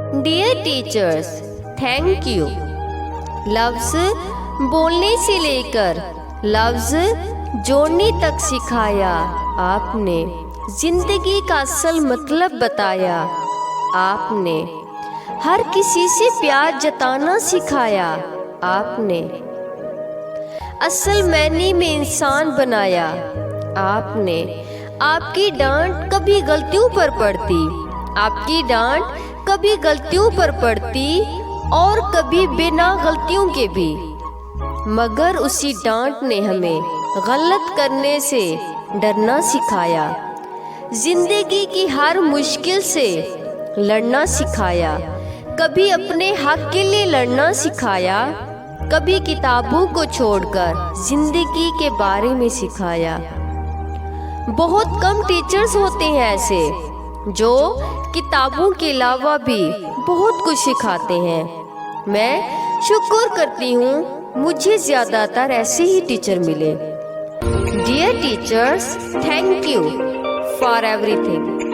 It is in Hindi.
Dear teachers, thank you. लफ्ज़ बोलने से लेकर लफ्ज़ जोड़ने तक सिखाया आपने। जिंदगी का असल मतलब बताया आपने। हर किसी से प्यार जताना सिखाया आपने। असल मायने में इंसान बनाया आपने। आपकी डांट कभी गलतियों पर पड़ती, आपकी डांट कभी गलतियों पर पड़ती और कभी बिना गलतियों के भी, मगर उसी डांट ने हमें गलत करने से डरना सिखाया। जिंदगी की हर मुश्किल से लड़ना सिखाया। कभी अपने हक के लिए लड़ना सिखाया, कभी किताबों को छोड़कर जिंदगी के बारे में सिखाया। बहुत कम टीचर्स होते हैं ऐसे जो किताबों के अलावा भी बहुत कुछ सिखाते हैं। मैं शुक्र करती हूँ मुझे ज़्यादातर ऐसे ही टीचर मिले। Dear teachers, thank you for everything.